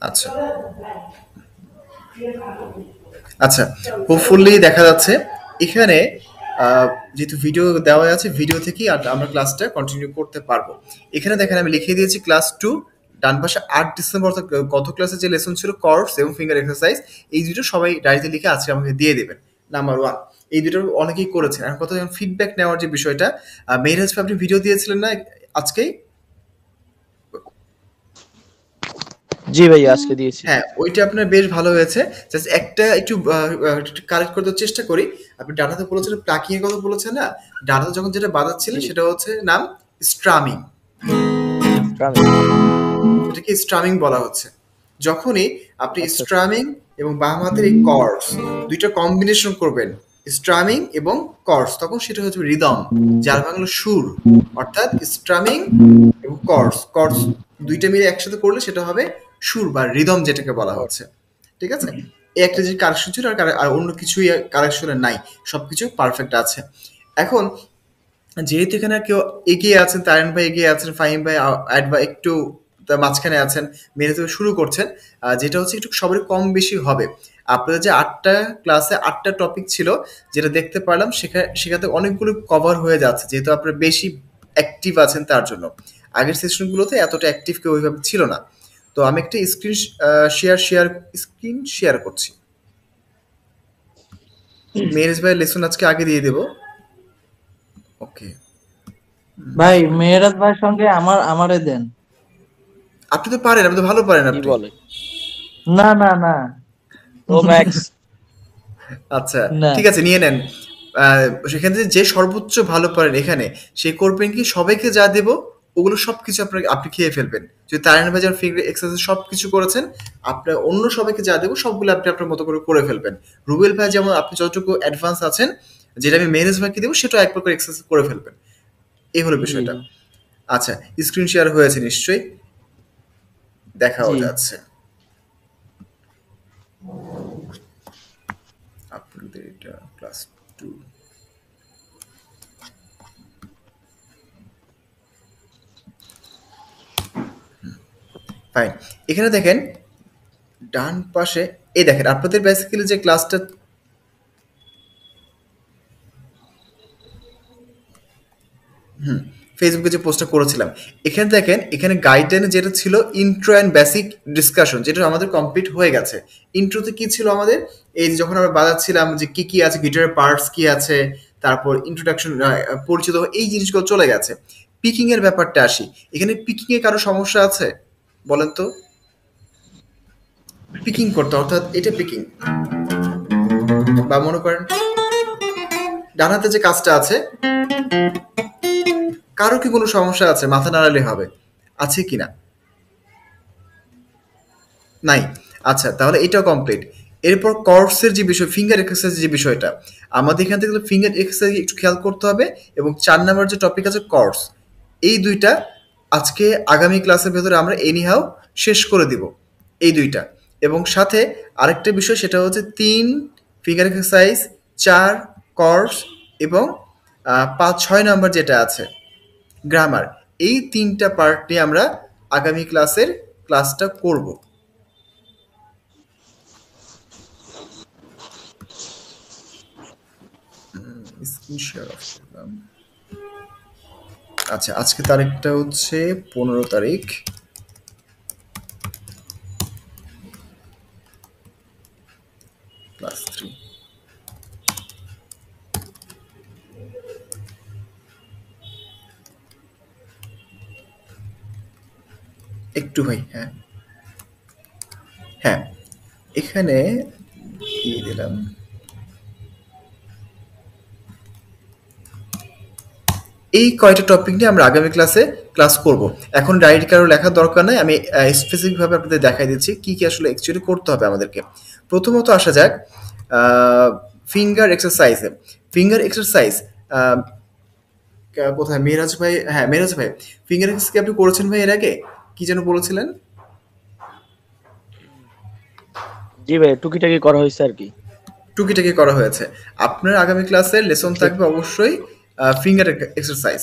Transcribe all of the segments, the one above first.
আচ্ছা আচ্ছা, হোপফুলি দেখা যাচ্ছে এখানে যেহেতু ভিডিও দেওয়া আছে, ভিডিও থেকেই আমরা ক্লাসটা কন্টিনিউ করতে পারবো। এখানে দেখেন আমি লিখে দিয়েছি ক্লাস টু, ডান পাশে 8 ডিসেম্বর, অর্থাৎ গত ক্লাসে যে লেসন ছিল কর্স এবং ফিঙ্গার এক্সারসাইজ, এই দুটো সবাই ডায়েরিতে লিখে আজকে আমাকে দিয়ে দেবেন। নাম্বার ওয়ান, এই দুটো অনেকেই করেছেন। আর কথা যখন ফিডব্যাক নেওয়ার যে বিষয়টা, মেহরাজ ভাই আপনি ভিডিও দিয়েছিলেন না আজকেই? জি ভাইয়া আজকে দিয়েছি। হ্যাঁ, ওইটা আপনার বেশ ভালো হয়েছে। জাস্ট একটা একটু কারেক্ট করতে চেষ্টা করি। আপনি ডাটাতে বলেছিলেন, প্লাকিং এর কথা বলেছেন না? ডাটাতে যখন যেটা বাজাচ্ছিলেন জি সেটা হচ্ছে নাম স্ট্রামিং। ট্রামিং। এটাকে স্ট্রামিং বলা হচ্ছে। যখনই আপনি আচ্ছা আচ্ছা। স্ট্রামিং এবং বাম হাতের এই কর্ডস দুইটা কম্বিনেশন করবেন, স্ট্রামিং এবং কর্ডস, তখন সেটা হচ্ছে রিদম, যার বাংলা সুর। অর্থাৎ স্ট্রামিং এবং কর্ডস, কর্ডস দুইটা মিলে একসাথে করলে সেটা হবে সুর বা রিদম, যেটাকে বলা হচ্ছে। ঠিক আছে? এই একটা যে কারেকশন ছিল, আর অন্য কিছুই কারেকশনে নাই, সবকিছু পারফেক্ট আছে। এখন যেহেতু এখানে কেউ এগিয়ে আছেন, তারিন ভাই এগিয়ে আছেন, ফাহিম ভাই অ্যাড ভাই একটু তার মাঝখানে আছেন, মেরে থেকে শুরু করছেন, যেটা হচ্ছে একটু সবারই কম বেশি হবে। আপনাদের যে 8টা ক্লাসে 8টা টপিক ছিল, যেটা দেখতে পারলাম সেখানে অনেকগুলো কভার হয়ে যাচ্ছে, যেহেতু আপনারা বেশি অ্যাক্টিভ আছেন তার জন্য। আগের সেশনগুলোতে এতটা অ্যাক্টিভ কেউ ওইভাবে ছিল না। তো আমি একটা স্ক্রিন শেয়ার করছি। মেরেজ ভাই লেসন আজকে আগে দিয়ে দেবো। ওকে, ভাই মেহেরাজ ভাইয়ের সঙ্গে আমারে দেন। আপনি তো পারেন, আপনি তো ভালো পারেন কি আপনি। বলে? না না না ও ম্যাক্স। আচ্ছা, না ঠিক আছে, নিয়ে নেন। সেখান থেকে যে সর্বোচ্চ ভালো পারেন এখানে, সে করবেন কি, সবাইকে যা দেবো ওগুলো সব কিছু আপনি খেয়ে ফেলবেন। যদি তারায়ণ ভাই যেমন ফিঙ্গার এক্সারসাইজ সব কিছু করেছেন, আপনার অন্য সবাইকে যা দেবো সবগুলো আপনি আপনার মতো করে ফেলবেন। রুবেল ভাই যেমন আপনি যতটুকু অ্যাডভান্স আছেন, যেটা আমি মেহরেজ ভাইকে দেবো সেটাও একবার করে এক্সারসাইজ করে ফেলবেন। এই হলো জি বিষয়টা। আচ্ছা, স্ক্রিন শেয়ার হয়েছে নিশ্চয়ই, দেখাও জি। যাচ্ছে আপনাদের এটা ক্লাস টু। ফাইন, এখানে দেখেন ডান পাশে, এই দেখেন আপনাদের বেসিক্যালি যে ক্লাসটা, ফেসবুকে যে পোস্টটা করেছিলাম, এখানে দেখেন, এখানে গাইডলাইনে যেটা ছিল ইন্ট্রো অ্যান্ড বেসিক ডিসকাশন, যেটা আমাদের কমপ্লিট হয়ে গেছে। ইন্ট্রোতে কি ছিল আমাদের, এই যে যখন আমরা বাজাচ্ছিলাম যে কি কি আছে, গিটারের পার্টস কি আছে, তারপর ইন্ট্রোডাকশন, পরিচিত, এই জিনিসগুলো চলে গেছে। পিকিং এর ব্যাপারটা আসি, এখানে পিকিং এ কারো সমস্যা আছে বলেন তো? পিকিং করতে, অর্থাৎ এটা পিকিং, বা মনে করেন ডান হাতে যে কাজটা আছে, কারো কি কোনো সমস্যা আছে? মাথা নাড়ালে হবে, আছে কিনা? নাই। আচ্ছা, তাহলে এটাও কমপ্লিট। এরপর কর্সের যে বিষয়, ফিঙ্গার এক্সারসাইজের যে বিষয়টা, আমাদের এখান থেকে ফিঙ্গার এক্সারসাইজ একটু খেয়াল করতে হবে। এবং 4 নম্বর যে টপিক আছে কর্স, এই দুইটা আজকে আগামী ক্লাসের ভেতরে আমরা এনিহাও শেষ করে দিব, এই দুইটা। এবং সাথে আরেকটা বিষয়, সেটা হচ্ছে 3 ফিঙ্গার এক্সারসাইজ, 4 কর্স, এবং 5-6 নম্বর যেটা আছে গ্রামার, এই 3টা পার্ট নিয়ে আমরা আগামী ক্লাসটা করব। স্ক্রিন শেয়ার অফ করলাম। আচ্ছা, আজকে তারিখটা হচ্ছে 15 তারিখ। ক্লাস 3 একটু ভাই, হ্যাঁ হ্যাঁ, এখানে দিয়ে দিলাম। এই কয়টা টপিক নিয়ে আমরা আগামী ক্লাস করব। এখন ডায়েরি কারো লেখার দরকার নাই, আমি স্পেসিফিকভাবে আপনাদের দেখাই দিচ্ছি কি কি আসলে অ্যাকচুয়ালি করতে হবে আমাদেরকে। প্রথমত আসা যাক ফিঙ্গার এক্সারসাইজে। ফিঙ্গার এক্সারসাইজ কোথায় মেরাজ ভাই? হ্যাঁ, মেরাজ ভাই, ফিঙ্গার এক্সারসাইজ কি আপনি করেছেন ভাই এর আগে? কি যেন বলেছিলেন? জি ভাই টুকিটাকি করা হয়েছে আর কি। টুকিটাকি করা হয়েছে। আপনার আগামী ক্লাসের লেসন ঠিক। থাকবে অবশ্যই ফিঙ্গার এক্সারসাইজ।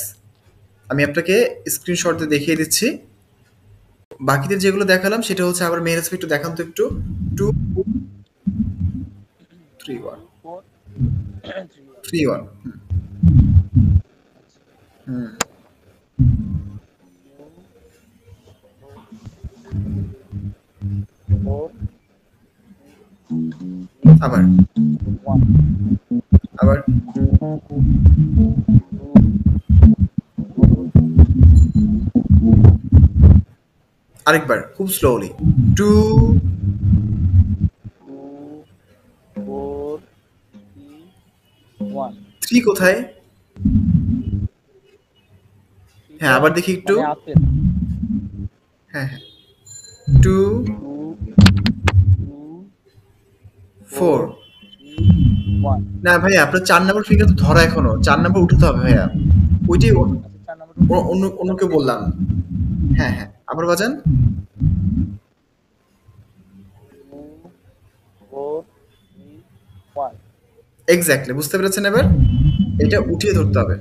আমি আপনাকে স্ক্রিনশট দিয়ে দেখিয়ে দিচ্ছি। বাকিদের যেগুলো দেখালাম সেটা হচ্ছে আবার মেহেরাজ ভাই একটু দেখান তো একটু। 2 3 1 3 1 হুম আবার আবার আরেকবার খুব স্লোলি 2 3 কোথায়? হ্যাঁ আবার দেখি একটু। হ্যাঁ হ্যাঁ 2 4 না ভাইয়া আপনার 4 নাম্বার ফিঙ্গার তো ধরা এখনো 4 নাম্বার উঠাতে হবে ভাইয়া। ওইটাই অন্য অন্য কেউ বললাম। হ্যাঁ হ্যাঁ আবার বাজান। এক্স্যাক্টলি বুঝতে পেরেছেন এবার? এটা উঠিয়ে ধরতে হবে।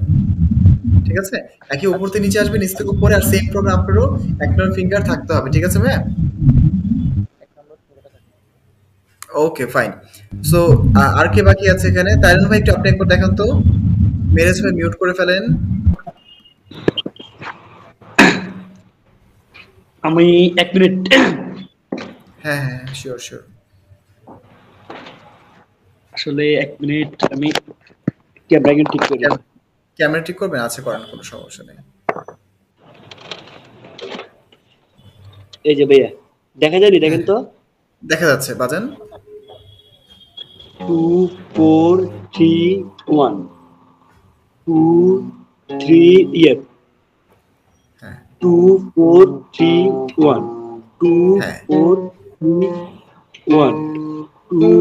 ঠিক আছে? একই উপর থেকে নিচে আসবে, নিচ থেকে উপরে, আর সেম প্রোগ্রাম আপনারও এক নম্বর ফিঙ্গার থাকতে হবে। ঠিক আছে ভাইয়া? Okay fine. সো আর কে বাকি আছে এখানে? তাইরুন ভাই একটু আপনি একবার দেখান তো। মেরেজ ভাই মিউট করে ফেলেন। আমি 1 মিনিট। হ্যাঁ হ্যাঁ শিওর শিওর। আসলে 1 মিনিট আমি ক্যামেরা ঠিক করি। ক্যামেরা ঠিক করবেন? আচ্ছা করেন, কোনো সমস্যা নেই। এই যে ভাইয়া দেখা যায়নি, দেখেন তো। দেখা যাচ্ছে, বাজান। 2 4 3 1 2 3 ইয়ে হ্যাঁ 2 4 3 1 2 হ্যাঁ 4 3 1 2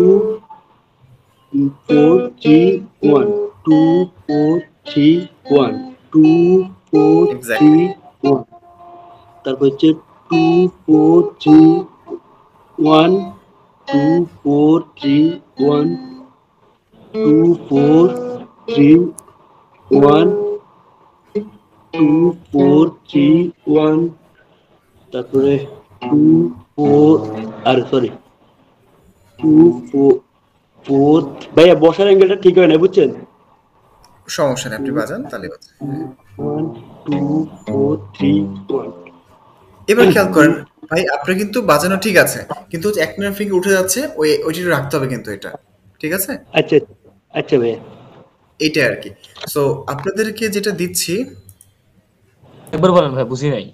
4 3 1 2 4 3 1 2 4 এক্স্যাক্টলি 3 1 তারপর হচ্ছে 2 4 3 1 2 4 3 1 2 4 3 1 2 4 3 1 তারপরে 2 4 আর সরি 2 4 4 ভাইয়া বসার অ্যাঙ্গেলটা ঠিক হয় না, বুঝছেন? সমস্যা নেই, আপনি বাজান তাহলে হচ্ছে। 1 2 4 3 1 এবার খেয়াল করেন ভাই, আপনার কিন্তু বাজানো ঠিক আছে, কিন্তু হচ্ছে এক নম্বর ফিঙ্গার উঠে যাচ্ছে, ওইটি রাখতে হবে কিন্তু এটা। ঠিক আছে? আচ্ছা আচ্ছা ভাইয়া। এইটাই আর কি। সো আপনাদেরকে যেটা দিচ্ছি, একবার বলেন ভাই, বুঝি নাই।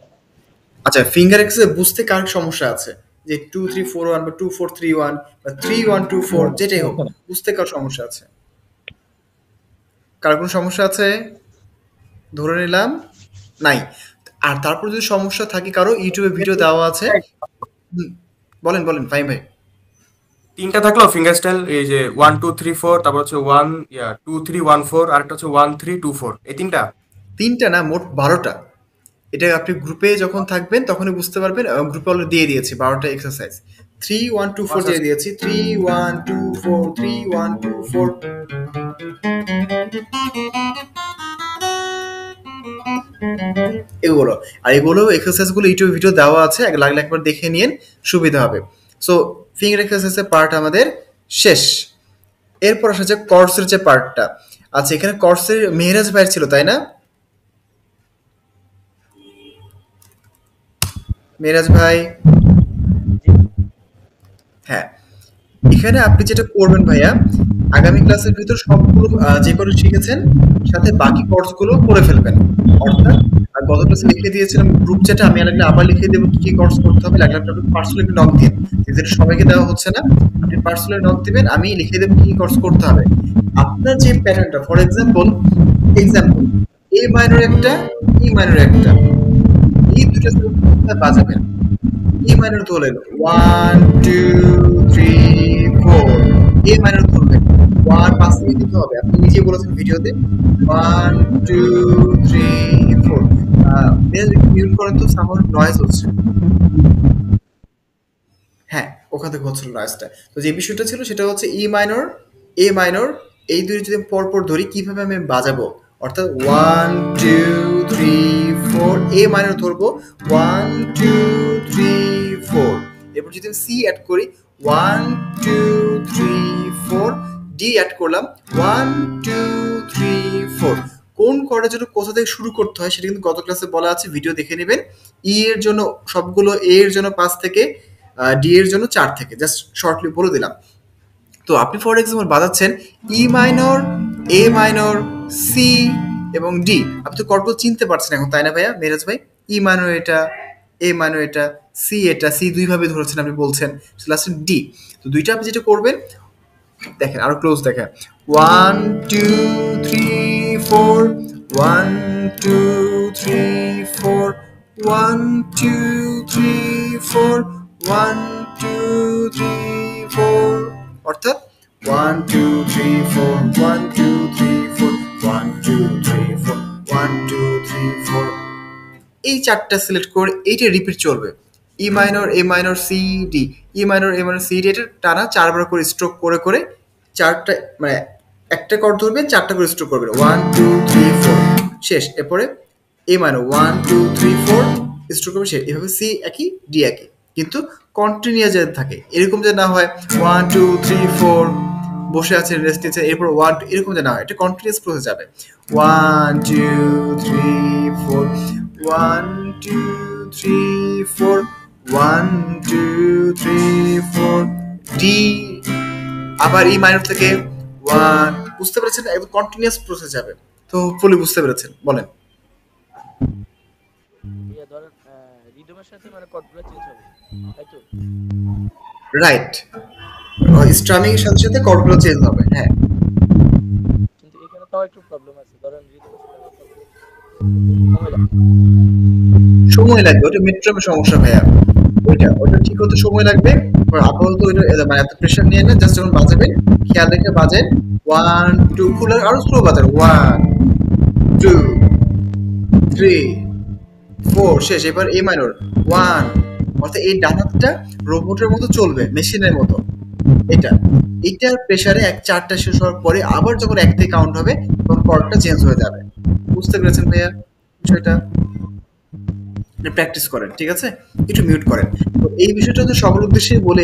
আচ্ছা ফিঙ্গার এক্সেসে বুঝতে কার সমস্যা আছে, যে 2 3 4 1 বা 2 4 3 1 বা 3 1 2 4 যেটাই হোক, বুঝতে কার সমস্যা আছে? কার কোনো সমস্যা আছে? ধরে নিলাম নাই। আর তারপর যদি সমস্যা থাকে কারো, ইউটিউবে ভিডিও দেওয়া আছে। হুম, বলেন বলেন ফাইম ভাই। 3টা থাকলো ফিঙ্গার স্টাইল, এই যে 1 2 3 4, তারপর হচ্ছে 1 2 3 1 4, আর একটা হচ্ছে 1 3 2 4, এই 3টা। 3টা না, মোট 12টা। এটা আপনি গ্রুপে যখন থাকবেন তখনই বুঝতে পারবেন। গ্রুপে অলরেডি দিয়ে দিয়েছি 12টা এক্সারসাইজ। 3 1 2 4 আচ্ছা দিয়ে দিয়েছি। 3 1 2 4 3 1 2 4। এগুলো আর এগুলো এক্সারসাইজগুলো ইউটিউব ভিডিও দেওয়া আছে, লাগলে একবার দেখে নিন, সুবিধা হবে। সো ফিঙ্গার এক্সারসাইজের পার্ট আমাদের শেষ। এরপর আসা যাক কর্সের যে পার্টটা। আচ্ছা এখানে কর্সের মেহরাজ ভাই ছিল তাই না? মেহরাজ ভাই, হ্যাঁ, এখানে আপনি যেটা করবেন ভাইয়া, আগামী ক্লাসের ভিতর সবগুলো যে করে শিখেছেন সাথে বাকি কোর্সগুলো করে ফেলবেন। অর্থাৎ গত ক্লাসে লিখে দিয়েছিলাম গ্রুপ চ্যাটে, আমি লাগলে আবার লিখে দেবো কি কি কোর্স করতে হবে, লাগলে আপনি পার্সোনালি নক দিন, যেটা সবাইকে দেওয়া হচ্ছে না। আপনি পার্সোনালি নক দিবেন, আমি লিখে দেবো কি কি কোর্স করতে হবে। আপনার যে প্যাটার্নটা, ফর এক্সাম্পল এ মাইনর একটা, ই মাইনর একটা, এই দুটো বাজাবেন। ই মাইনর ধরলেন 1 2 3 4, এ মাইনর ধরবেন 1 5 থেকে দিতে হবে, আপনি নিজেই বলেছেন ভিডিওতে 1 2 3 4। মেল মিউট করেন তো, সামান্য নয়েজ হচ্ছে। হ্যাঁ ওখান থেকে হচ্ছিল নয়েজটা। তো যে বিষয়টা ছিল সেটা হচ্ছে ই মাইনর, এ মাইনর, এই দুই যদি পর পর ধরি কিভাবে আমি বাজাবো, অর্থাৎ 1 2 3 4, এ মাইনর ধরবো 1 2 3 4, এরপর যদি আমি সি অ্যাড করি 1 2 3 4, ডি অ্যাড করলাম 1 2 3 4। কোন কর্ডের জন্য কোথা থেকে শুরু করতে হয় সেটা কিন্তু গত ক্লাসে বলা আছে, ভিডিও দেখে নেবেন। ই এর জন্য সবগুলো, এ এর জন্য 5 থেকে, ডি এর জন্য 4 থেকে, জাস্ট শর্টলি বলে দিলাম। তো আপনি ফর এক্সাম্পল বাজাচ্ছেন ই মাইনর, এ মাইনর, সি এবং ডি। আপনি তো কর্ডগুলো চিনতে পারছেন এখন, তাই না ভাইয়া, মেরাজ ভাই? ই মাইনর এটা, এ মাইনর এটা, সি এটা, সি দুইভাবে ধরেছেন আপনি বলছেন, লাস্টে ডি। তো দুইটা আপনি যেটা করবেন, দেখেন আরো ক্লোজ দেখেন, 1 2 3 4, 1 2 3 4, 1 2 3 4, 1 2 3 4, অর্থাৎ 1 2 3 4, 1 2 3 4, 1 2 3 4, 1 2 3 4। এই চারটা সিলেক্ট করে এইটা রিপিট চলবে, E minor, A minor, C D, E minor, A minor, C D, এটা টানা 4 বার করে স্ট্রোক করে করে চারটা, মানে একটা কর্ড ধরবেন 4টা করে স্ট্রোক করবেন, 1 2 3 4, শেষ। এরপরে এ মাইনর 1 2 3 4 স্ট্রোক করবে, শেষ। এভাবে সি একই, ডি একই, কিন্তু কন্টিনিউয়াস যাতে থাকে, এরকম যে না হয় 1 2 3 4 বসে আছে রেস্ট নিচ্ছে, এরপর 1 2, এরকম যে না হয়, এটা কন্টিনিউয়াস প্রসেস যাবে। 1 2 3 4, 1 2 3 4, 1 2 3 4, ডি, আবার ই মাইনর থেকে 1, বুঝতে পেরেছেন? একদম কন্টিনিউয়াস প্রসেস যাবে। তো ফুলি বুঝতে পেরেছেন, বলেন। ইয়া ধরেন রিদমের সাথে মানে কর্ডগুলো চেঞ্জ হবে, তাই তো? রাইট, স্ট্রামিং এর সাথে সাথে কর্ডগুলো চেঞ্জ হবে, হ্যাঁ। কিন্তু এখানে তাও একটু প্রবলেম আছে, ধরেন রিদমের সাথে আমার কর্ডগুলো সময় লাগে। সময় লাগবে, ওটা মেট্রোমের সমস্যা ভাইয়া, ওইটা ঠিক হতে সময় লাগবে। আপাতত ওইটা মানে এত প্রেশার নিয়ে না, জাস্ট যখন বাজাবেন খেয়াল রেখে বাজেন, 1 2, খুলে আরো স্লো বাজান, 1 2 3 4, শেষ। এবার এ মাইনর 1, অর্থাৎ এই ডান হাতটা রোবটের মতো চলবে, মেশিনের মতো। এইটার প্রেসারে 4টা শেষ হওয়ার পরে আবার যখন 1 থেকে কাউন্ট হবে তখন কর্ডটা চেঞ্জ হয়ে যাবে। বুঝতে পেরেছেন ভাইয়া বিষয়টা? প্র্যাকটিস করেন, ঠিক আছে? একটু মিউট করেন। তো এই বিষয়টা তো সবার উদ্দেশ্যে বলে,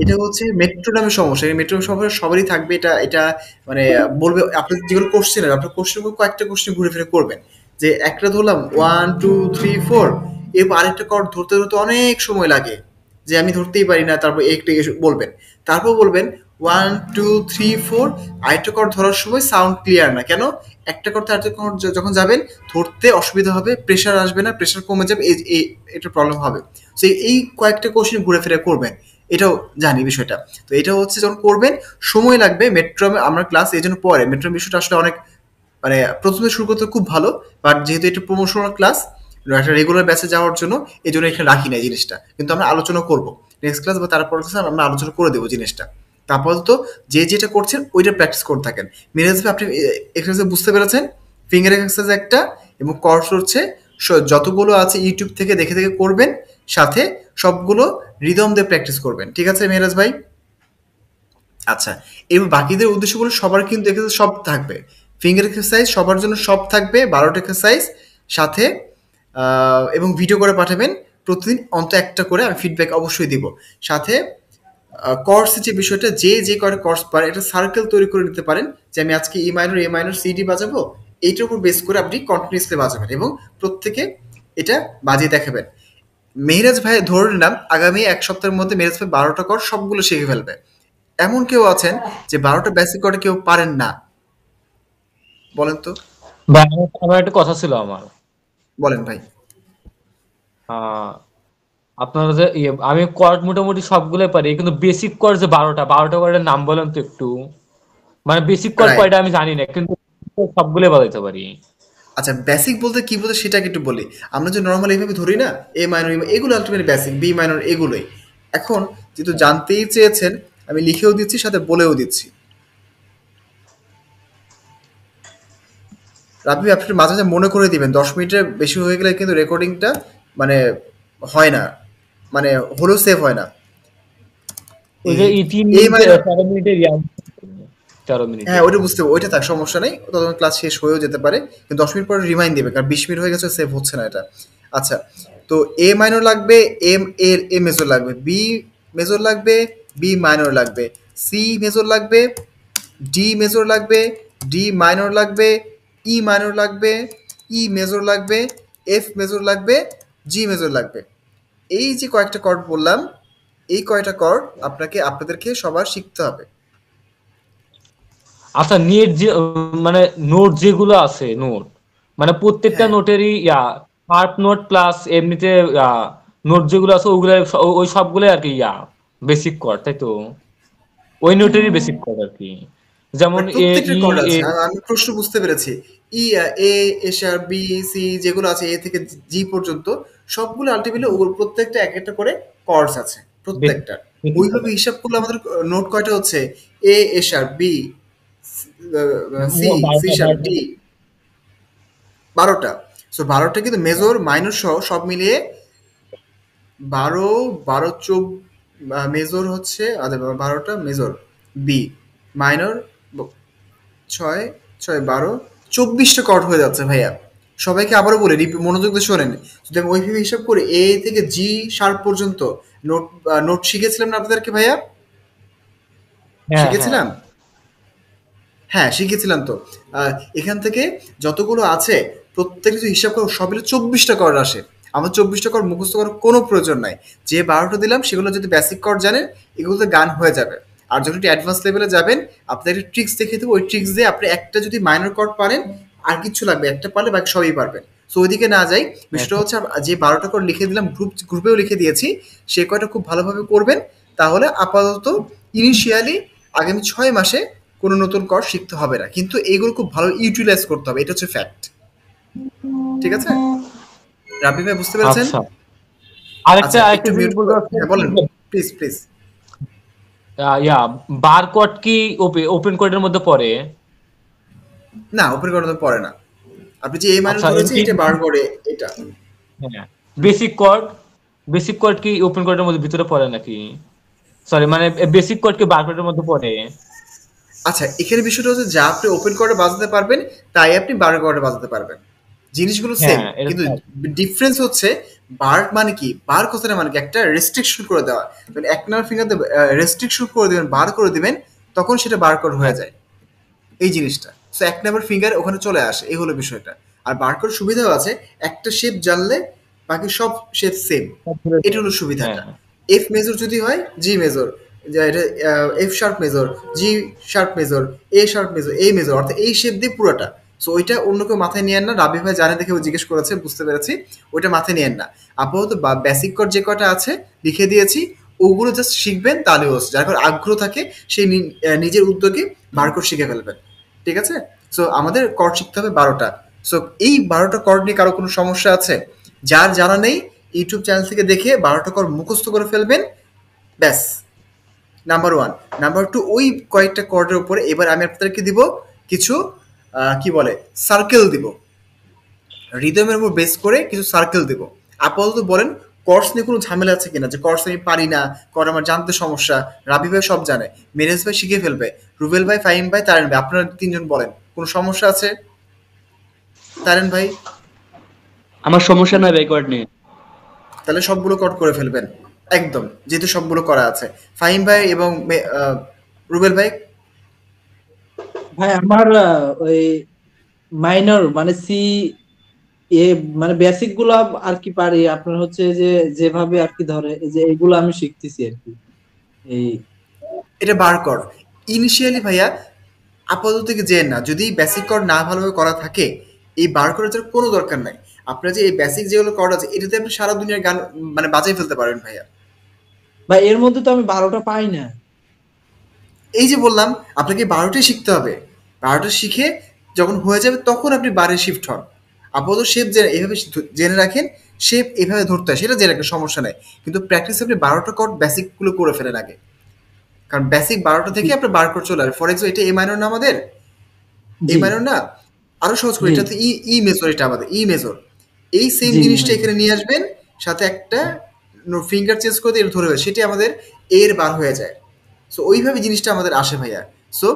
এটা হচ্ছে মেট্রোনমের সমস্যা। এই মেট্রোনমের সমস্যা সবারই থাকবে, এটা মানে বলবে আপনি যেগুলো কোশ্চেন, আপনার কোশ্চেন কয়েকটা কোশ্চেন ঘুরে ফিরে করবেন, যে একটা ধরলাম 1 2 3 4, এরপর আরেকটা কর্ড ধরতে ধরতে অনেক সময় লাগে, যে আমি ধরতেই পারি না, তারপর একটা বলবেন, তারপর বলবেন 1 2 3 4, আরেকটা কর্ড ধরার সময় সাউন্ড ক্লিয়ার না কেন, একটা কর্ড আরেকটা কর্ড যখন যাবেন ধরতে অসুবিধা হবে, প্রেশার আসবে না, প্রেশার কমে যাবে, এটা প্রবলেম হবে। তো এই কয়েকটা কোশ্চেন ঘুরে ফিরে করবেন, এটাও জানি বিষয়টা। তো এটা হচ্ছে যখন করবেন সময় লাগবে। মেট্রোমে আমরা ক্লাস এই জন্য পরে, মেট্রোম বিষয়টা আসলে অনেক মানে প্রথমে শুরু করতে খুব ভালো, বাট যেহেতু এটা প্রমোশনাল ক্লাস, একটা রেগুলার ব্যাচে যাওয়ার জন্য এই জন্য এখানে রাখি না এই জিনিসটা, কিন্তু আমরা আলোচনা করবো নেক্সট ক্লাস বা তারপর ক্লাসে আমরা আলোচনা করে দেবো জিনিসটা। তারপর তো যে যেটা করছেন ওইটা প্র্যাকটিস করে থাকেন। মিরাজ ভাই, আপনি এক্সারসাইজ বুঝতে পেরেছেন? ফিঙ্গার এক্সারসাইজ একটা এবং কর্স হচ্ছে যতগুলো আছে ইউটিউব থেকে দেখে দেখে করবেন, সাথে সবগুলো রিদম দিয়ে প্র্যাকটিস করবেন, ঠিক আছে মিরাজ ভাই? আচ্ছা, এবার বাকিদের উদ্দেশ্য বলে সবার কিন্তু এক্সারসাইজ সব থাকবে, ফিঙ্গার এক্সারসাইজ সবার জন্য সব থাকবে, 12টা এক্সারসাইজ সাথে, এবং ভিডিও করে পাঠাবেন প্রতিদিন অন্তত একটা করে, আমি ফিডব্যাক অবশ্যই দিব। সাথে কর্সের যে বিষয়টা, যে করে কর্স পারে এটা সার্কেল তৈরি করে নিতে পারেন, যে আমি আজকে ই minor, A minor, C D বাজাবো, এইটার উপর বেস করে আপনি কন্টিনিউসলি বাজাবেন এবং প্রত্যেকে এটা বাজিয়ে দেখাবেন। মেহরাজ ভাই ধরে নিলাম আগামী 1 সপ্তাহের মধ্যে মেহরাজ ভাই 12টা কর সবগুলো শিখে ফেলবে। এমন কেউ আছেন যে 12টা বেসিক করে কেউ পারেন না? বলেন তো। ভাই আমার একটা কথা ছিল আমার। বলেন ভাই। আপনারা যে আমি কর্ড মোটামুটি সবগুলোই পারি, কিন্তু বেসিক কর্ড যে 12টা কর্ডের নাম বলেন তো একটু। মানে বেসিক কর্ড কয়টা আমি জানি না, কিন্তু সবগুলোই বাজাইতে পারি। আচ্ছা, বেসিক বলতে কি বলতে সেটাকে একটু বলি। আমরা যে নর্মাল এইভাবে ধরি না, এ মাইনর, এগুলো আলটিমেটলি বেসিক, বি মাইনর এগুলোই। এখন যেহেতু জানতেই চেয়েছেন আমি লিখেও দিচ্ছি সাথে বলেও দিচ্ছি। রাবি, আপনি মাঝে মাঝে মনে করে দিবেন, 10 মিনিটের বেশি হয়ে গেলে কিন্তু রেকর্ডিংটা মানে হয় না, মানে হলেও সেভ হয় না। ওই যে 3 এ মিনিট মাইনর, 7 মিনিটের 13 মিনিটে। হ্যাঁ ওইটা বুঝতে ওইটা থাক, সমস্যা নেই, তখন ক্লাস শেষ হয়েও যেতে পারে, কিন্তু 10 মিনিট পরে রিমাইন্ড দেবে, কারণ 20 মিনিট হয়ে গেছে, সেভ হচ্ছে না এটা। আচ্ছা, তো এ মাইনর লাগবে, এ মেজর লাগবে, বি মেজর লাগবে, বি মাইনর লাগবে, সি মেজর লাগবে, ডি মেজর লাগবে, ডি মাইনর লাগবে, ই মাইনর লাগবে, ই মেজর লাগবে, এফ মেজর লাগবে, জি মেজর লাগবে। এই যে কয়েকটা কর্ড বললাম, এই কয়টা কর্ড আপনাদেরকে সবার শিখতে হবে। আচ্ছা, নেট যে মানে নোট যেগুলো আছে, নোট মানে প্রত্যেকটা হ্যাঁ নোটেরই পার্ট নোট প্লাস এমনিতে নোট যেগুলো আছে ওগুলো ওই সবগুলো আর কি বেসিক কোড, তাই তো? ওই নোটেরই বেসিক কোড আর কি, যেমন বাট এ প্রত্যেকটা ই কর্ড এ। আছে, আমি প্রশ্ন বুঝতে পেরেছি। ই এ এশার বি সি যেগুলো আছে, এ থেকে জি পর্যন্ত সবগুলো আলটিমেটলি ওগুলো প্রত্যেকটা এক একটা করে কর্ডস আছে প্রত্যেকটা। ওইভাবে হিসাব করলে আমাদের নোট কয়টা হচ্ছে? A A sharp B C C sharp D, 12টা। সো 12টা কিন্তু মেজর মাইনর সহ সব মিলিয়ে 12 12 মেজর হচ্ছে, আচ্ছা 12টা মেজর, বি মাইনর 6 6 12 24টা কর্ড হয়ে যাচ্ছে ভাইয়া। সবাইকে আবারও বলি, মনোযোগ দিয়ে শোনেন, যদি আমি ওইভাবে হিসাব করি এ থেকে জি শার্প পর্যন্ত নোট নোট শিখেছিলাম না আপনাদেরকে ভাইয়া? হ্যাঁ, হ্যাঁ, শিখেছিলাম? হ্যাঁ শিখেছিলাম তো। এখান থেকে যতগুলো আছে প্রত্যেক কিছু হিসাব করে সব মিলে 24টা কর্ড আসে। আমার 24টা কর্ড মুখস্থ করার কোনো প্রয়োজন নাই। যে 12টা দিলাম সেগুলো যদি বেসিক কর্ড জানেন, এগুলোতে গান হয়ে যাবে। আর যখন একটু অ্যাডভান্স লেভেলে যাবেন, আপনাদের একটা ট্রিক্স দেখিয়ে দেবো, ওই ট্রিক্স দিয়ে আপনি একটা যদি মাইনর কর্ড পারেন, আর কিছু লাগবে, একটা পারলে বাকি সবই পারবেন। সো ওইদিকে না যাই, বিষয়টা হচ্ছে যে 12টা কর্ড লিখে দিলাম, গ্রুপেও লিখে দিয়েছি, সে কয়টা খুব ভালোভাবে করবেন। তাহলে আপাতত ইনিশিয়ালি আগামী 6 মাসে কোনো নতুন কর শিখতে হবে না, কিন্তু এইগুলো খুব ভালো ইউটিলাইজ করতে হবে, এটা হচ্ছে ফ্যাক্ট। ঠিক আছে রাব্বি ভাই, বুঝতে পেরেছেন? আচ্ছা। আরেকটা আচ্ছা আরেকটা একটু জিনিস মিউট, বলতে হ্যাঁ বলেন প্লিজ প্লিজ। বারকোড কি ওপেন কোডের মধ্যে পড়ে? না, ওপেন করানো পড়ে না। আপনি যে এই মাইনর আচ্ছা, করেছেন এমনি এটা বার করে এটা। হ্যাঁ, বেসিক কোড, বেসিক কোড কি ওপেন কোডের মধ্যে ভিতরে পড়ে নাকি? সরি, মানে বেসিক কোড কি বারকোডের মধ্যে পড়ে? আচ্ছা এখানে বিষয়টা হচ্ছে, যা আপনি ওপেন করে বাজাতে পারবেন তাই আপনি বার করে বাজাতে পারবেন, জিনিসগুলো সেম, হ্যাঁ, এটা কিন্তু তো। ডিফারেন্স হচ্ছে বার মানে কি, বার কথাটা মানে কি, একটা রেস্ট্রিকশন করে দেওয়া। মানে এক নাম্বার ফিঙ্গারতে রেস্ট্রিকশন করে দিবেন, বার করে দিবেন, তখন সেটা বার কোড হয়ে হ্যাঁ, যায় এই জিনিসটা। সো এক নাম্বার ফিঙ্গার ওখানে চলে আসে, এই হলো বিষয়টা। আর বার কোড সুবিধাও আছে, একটা শেপ জানলে বাকি সব শেপ সেম, এটা হলো সুবিধাটা। হ্যাঁ, এফ মেজর যদি হয়, জি মেজর, এটা F sharp major, G sharp major, A sharp major, এই মেজর, অর্থাৎ এই শেপ দিয়ে পুরোটা। সো ওইটা অন্য কেউ মাথায় নিয়েন না, রাবি ভাই জানে দেখে ও জিজ্ঞেস করেছে, বুঝতে পেরেছি, ওইটা মাথায় নিয়েন না। আপাতত বেসিক কোড যে কটা আছে লিখে দিয়েছি, ওগুলো জাস্ট শিখবেন, তাহলে হচ্ছে। যার কারণে আগ্রহ থাকে সেই নিজের উদ্যোগে বারকোড শিখে ফেলবেন। ঠিক আছে? সো আমাদের কর্ড শিখতে হবে 12টা। সো এই 12টা কর্ড নিয়ে কারো কোনো সমস্যা আছে? যার জানা নেই, ইউটিউব চ্যানেল থেকে দেখে 12টা কর্ড মুখস্থ করে ফেলবেন, ব্যাস। নাম্বার 1। নাম্বার 2, ওই কয়েকটা কর্ডের উপরে এবার আমি আপনাদেরকে দিব কিছু কি বলে সার্কেল দিব, রিদমের উপর বেস করে কিছু সার্কেল দিব। আপাতত বলেন কর্স নিয়ে কোনো ঝামেলা আছে কিনা, যে কর্স আমি পারি না, কর আমার জানতে সমস্যা। রাবি ভাই সব জানে, মেরেজ ভাই শিখে ফেলবে, রুবেল ভাই, ফাহিম ভাই, তারেন ভাই, আপনারা 3জন বলেন কোনো সমস্যা আছে? তারেন ভাই? আমার সমস্যা নাই ব্যাকওয়ার্ড নিয়ে। তাহলে সবগুলো কট করে ফেলবেন একদম, যেহেতু সবগুলো করা আছে। ফাহিম ভাই এবং রুবেল ভাই? ভাই আমার ওই মাইনর মানে সি এ মানে বেসিক গুলো আর কি পারি, আপনার হচ্ছে যে যেভাবে আর কি ধরে এই যে এগুলো আমি শিখতেছি আর কি। এই এটা বার কর ইনিশিয়ালি ভাইয়া, আপাতত থেকে যেন না, যদি বেসিক কর্ড না ভালোভাবে করা থাকে, এই বার করার কোনো দরকার নাই। আপনার যে এই বেসিক যেগুলো কর্ড আছে, এটাতে আপনি সারা দুনিয়ার গান মানে বাজাই ফেলতে পারবেন ভাইয়া। ভাই এর মধ্যে তো আমি 12টা পাই না। এই যে বললাম, আপনাকে 12টাই শিখতে হবে। 12টা শিখে যখন হয়ে যাবে তখন আপনি বারে শিফট হন। আপাতত শেপ জেনে এইভাবে জেনে রাখেন, শেপ এইভাবে ধরতে হয় সেটা জেনে রাখেন, সমস্যা নেই। কিন্তু প্র্যাকটিস আপনি 12টা কর্ড বেসিকগুলো করে ফেলেন আগে, কারণ বেসিক 12টা থেকে আপনার বার কোড চলে আসবে। ফর এক্সাম্পল এটা এ মাইনর না আমাদের, এ জি মাইনর না, আরো সহজ করে, জি এটা তো ই ই মেজর, এটা আমাদের ই মেজর। এই সেম জি জিনিসটা এখানে নিয়ে আসবেন, সাথে একটা ফিঙ্গার চেঞ্জ করে দিয়ে এটা ধরে হবে, সেটি আমাদের এর বার হয়ে যায়। সো ওইভাবে জিনিসটা আমাদের আসে ভাইয়া। সো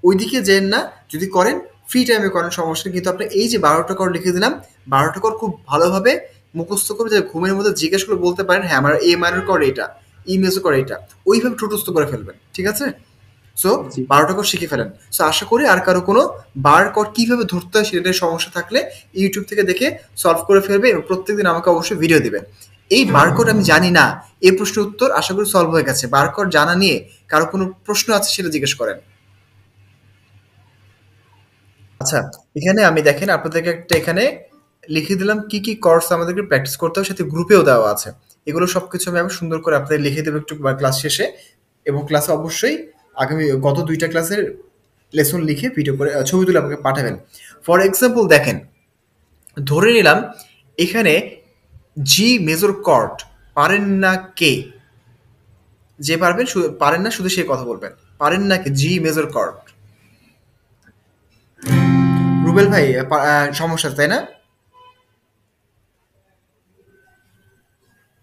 ওইদিকে যেন না, যদি করেন ফ্রি টাইমে করেন সমস্যা নেই, কিন্তু আপনি এই যে 12টা কর লিখে দিলাম, 12টা কর খুব ভালোভাবে মুখস্থ করে যে ঘুমের মধ্যে জিজ্ঞেস করে বলতে পারেন হ্যাঁ আমার এ মাইনর কর এটা, ই মেজর কর এটা, ওইভাবে ঠোঁটস্থ করে ফেলবেন, ঠিক আছে? সো জি 12টা কর শিখে ফেলেন। সো আশা করি আর কারো কোনো বার কর কীভাবে ধরতে হয় সেটার সমস্যা থাকলে ইউটিউব থেকে দেখে সলভ করে ফেলবে, এবং প্রত্যেকদিন আমাকে অবশ্যই ভিডিও দিবেন। এই বারকোড আমি জানি না, এই প্রশ্নের উত্তর আশা করি সলভ হয়ে গেছে। বারকোড জানা নিয়ে কারো কোনো প্রশ্ন আছে সেটা জিজ্ঞেস করেন। আচ্ছা, এখানে আমি দেখেন আপনাদেরকে একটা এখানে লিখে দিলাম কি কি কোর্স আমাদেরকে প্র্যাকটিস করতে হবে, সাথে গ্রুপেও দেওয়া আছে। এগুলো সবকিছু আমি আবার সুন্দর করে আপনাদের লিখে দেবো একটু ক্লাস শেষে, এবং ক্লাসে অবশ্যই আগামী গত 2টা ক্লাসের লেসন লিখে ভিডিও করে ছবি তুলে আমাকে পাঠাবেন। ফর এক্সাম্পল দেখেন, ধরে নিলাম এখানে জি মেজর কর্ড পারেন না কে? যে পারবেন পারেন না শুধু সে কথা বলবেন। পারেন না কে জি মেজর কর্ড? রুবেল ভাই সমস্যা তাই না?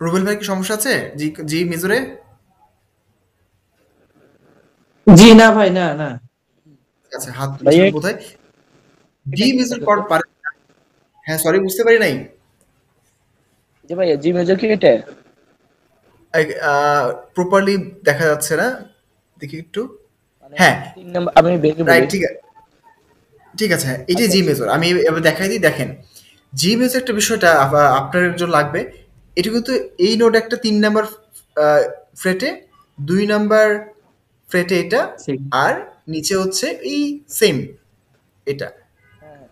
রুবেল ভাই কি সমস্যা আছে জি জি মেজরে? জি না ভাই, না না। আচ্ছা, হাত ভাইয়া তুলেছিলেন বোধহয়। এটা ডি কি মেজর কর্ড পারেন না? হ্যাঁ সরি, বুঝতে পারি নাই। যে ভাইয়া জি মেজর কি এটা? প্রপারলি দেখা যাচ্ছে না, দেখি একটু। মানে হ্যাঁ 3 নাম্বার আমি ভেঙে বলি। রাইট, ঠিক আছে ঠিক আছে, হ্যাঁ এটাই আচ্ছা জি আচ্ছা মেজর। আমি এবার দেখাই দিই, দেখেন জি মেজর একটা বিষয়টা আপনার জন্য লাগবে। এটা কিন্তু এই নোট একটা 3 নাম্বার ফ্রেটে, 2 নাম্বার ফ্রেটে এটা, সে- আর নিচে হচ্ছে এই সেম এটা। হ্যাঁ হ্যাঁ।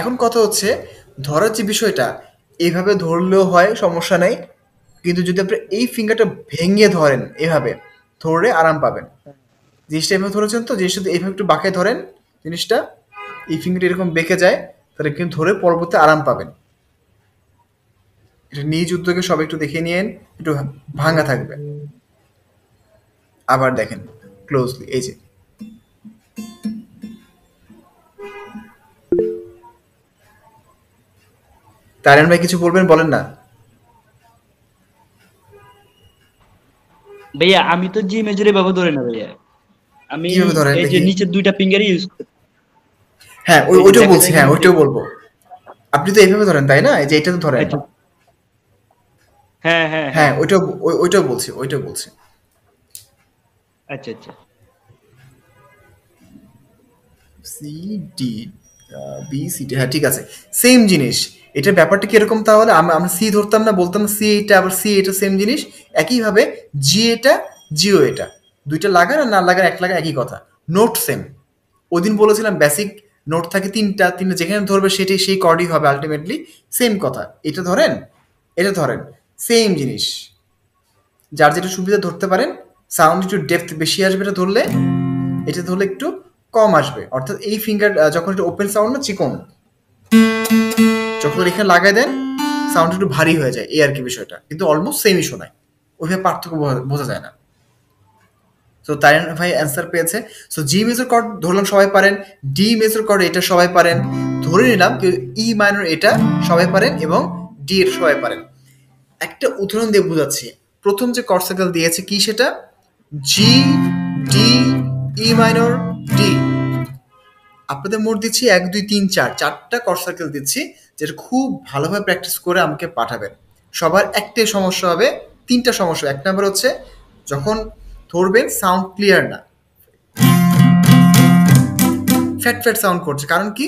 এখন কথা হচ্ছে ধরার যে বিষয়টা, এইভাবে ধরলেও হয় সমস্যা নাই, কিন্তু যদি আপনি এই ফিঙ্গারটা ভেঙে ধরেন এভাবে, ধরলে আরাম পাবেন। জিনিসটা এভাবে ধরেছেন তো, জিনিসটা যদি এইভাবে একটু বাঁকে ধরেন, জিনিসটা এই ফিঙ্গারটা এরকম বেঁকে যায়, তাহলে কিন্তু ধরে পরবর্তী আরাম পাবেন। এটা নিজ উদ্যোগে সবাই একটু দেখে নিয়েন, একটু ভাঙা থাকবে। আবার দেখেন ক্লোজলি, এই যে তারিয়ান ভাই কিছু বলবেন, বলেন না। ভাইয়া আমি তো জি মেজরে ভাবে ধরে না ভাইয়া, আমি কিভাবে ধরেন এই যে দেখি? নিচের 2টা ফিঙ্গারই ইউজ করি। হ্যাঁ এই যে ওইটাও দেখা বলছি, যায় কি হ্যাঁ নিচে। ওইটাও বলবো। আপনি তো এইভাবে ধরেন তাই না, এই যে এটা তো ধরেন। আচ্ছা হ্যাঁ হ্যাঁ হ্যাঁ হ্যাঁ ওইটাও বলছি। আচ্ছা আচ্ছা C D B C D, হ্যাঁ ঠিক আছে, সেম জিনিস। এটার ব্যাপারটা কিরকম তাহলে? আমরা সি ধরতাম না, বলতাম সি এটা, আবার সি এটা, সেম জিনিস। একইভাবে জি এটা, জিও এটা, দুইটা লাগান আর না লাগান এক লাগান, একই কথা। Note same. ওই দিন বলেছিলাম বেসিক নোট থাকে তিনটা, যেখানে ধরবে সেটাই সেই কর্ডই হবে আলটিমেটলি, সেম কথা। এটা ধরেন, এটা ধরেন, সেম জিনিস। যার যেটা সুবিধা ধরতে পারেন। সাউন্ড একটু ডেপথ বেশি আসবে এটা ধরলে, এটা ধরলে একটু কম আসবে। অর্থাৎ এই ফিঙ্গার যখন একটু ওপেন সাউন্ড না, চিকন, যখন এখানে লাগাই দেন সাউন্ড একটু ভারী হয়ে যায়, এই আর কি বিষয়টা, কিন্তু অলমোস্ট সেমই শোনায়, ওইভাবে পার্থক্য বোঝা যায় না। তো তারিন ভাই অ্যান্সার পেয়েছে। সো জি মেজর কর্ড ধরলাম সবাই পারেন, ডি মেজর কর্ড এটা সবাই পারেন, ধরে নিলাম ই মাইনর এটা সবাই পারেন, এবং ডি এটা সবাই পারেন। একটা উদাহরণ দিয়ে বোঝাচ্ছি। প্রথম যে কর্ড সার্কেল দিয়েছে কি সেটা? জি, ডি, ই মাইনর, ডি। আপনাদের মোট দিচ্ছি 1 2 3 4, 4টা কর্ড সার্কেল দিচ্ছি, যেটা খুব ভালোভাবে প্র্যাকটিস করে আমাকে পাঠাবেন। সবার একটাই সমস্যা হবে, 3টা সমস্যা। 1 নাম্বার হচ্ছে যখন ধরবেন সাউন্ড ক্লিয়ার না, ফ্যাট ফ্যাট সাউন্ড করছে, কারণ কি?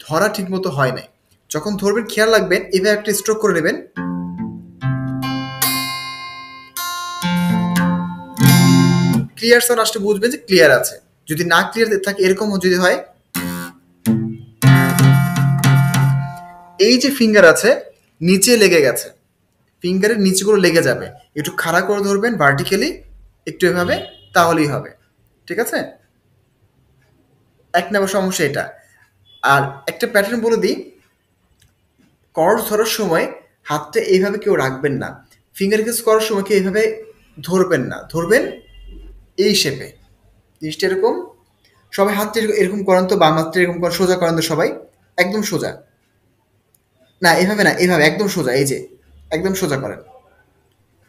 ধরা ঠিক মতো হয় নাই। যখন ধরবেন খেয়াল রাখবেন, এভাবে একটা স্ট্রোক করে নেবেন, ক্লিয়ার সাউন্ড আসলে বুঝবেন যে ক্লিয়ার আছে। যদি না ক্লিয়ার থাকে, এরকম যদি হয়, এই যে ফিঙ্গার আছে নিচে লেগে গেছে, ফিঙ্গারের নিচেগুলো লেগে যাবে, একটু খাড়া করে ধরবেন ভার্টিক্যালি, একটু এভাবে, তাহলেই হবে। ঠিক আছে? 1 নম্বর সমস্যা এটা। আর একটা প্যাটার্ন বলে দিই, কর্ডস ধরার সময় হাতটা এইভাবে কেউ রাখবেন না, ফিঙ্গার কিস করার সময় কেউ এইভাবে ধরবেন না, ধরবেন এই শেপে। জিনিসটা এরকম, সবাই হাতটা এরকম করেন তো, বাম হাতটা এরকম করেন, সোজা করেন তো সবাই, একদম সোজা না, এভাবে না, এভাবে একদম সোজা, এই যে একদম সোজা করেন,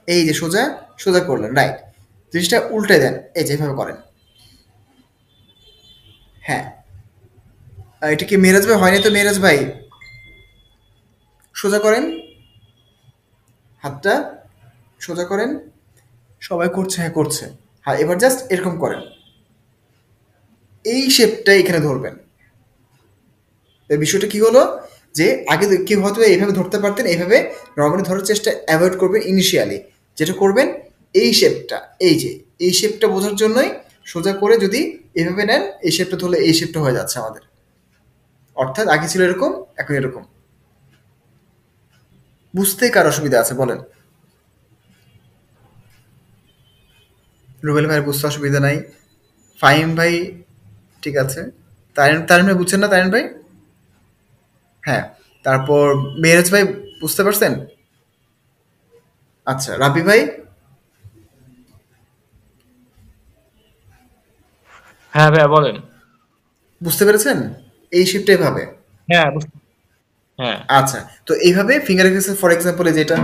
এই যে সোজা সোজা করলেন, রাইট। জিনিসটা উল্টে দেন, এই যে এভাবে করেন, হ্যাঁ, এটা কি মেরাজ ভাই হয়নি তো? মেরাজ ভাই সোজা করেন, হাতটা সোজা করেন। সবাই করছে, হ্যাঁ করছে। হ্যাঁ, এবার জাস্ট এরকম করেন, এই শেপটা এখানে ধরবেন। এই বিষয়টা কি হলো যে আগে কেউ হয়তো এইভাবে ধরতে পারতেন, এইভাবে নর্মালি ধরার চেষ্টা অ্যাভয়েড করবেন ইনিশিয়ালি। যেটা করবেন এই শেপটা, এই যে এই শেপটা বোঝার জন্যই সোজা করে যদি এভাবে নেন, এই শেপটা ধরলে এই শেপটা হয়ে যাচ্ছে আমাদের। অর্থাৎ আগে ছিল এরকম, এখন এরকম। বুঝতে কার অসুবিধা আছে বলেন? রুবেল ভাইয়ের বুঝতে অসুবিধা নাই, ফাহিম ভাই ঠিক আছে, তারিন তারিন ভাই বুঝছেন না? তারিন ভাই হ্যাঁ, তারপর মেহরাজ ভাই বুঝতে পারছেন? আচ্ছা, রাবি ভাই হ্যাঁ ভাইয়া বলেন। বুঝতে পেরেছেন? এই শেপটা এভাবে। হ্যাঁ হ্যাঁ আচ্ছা, তো এইভাবে ফিঙ্গার এক্সারসাইজ ফর এক্সাম্পল যেটা,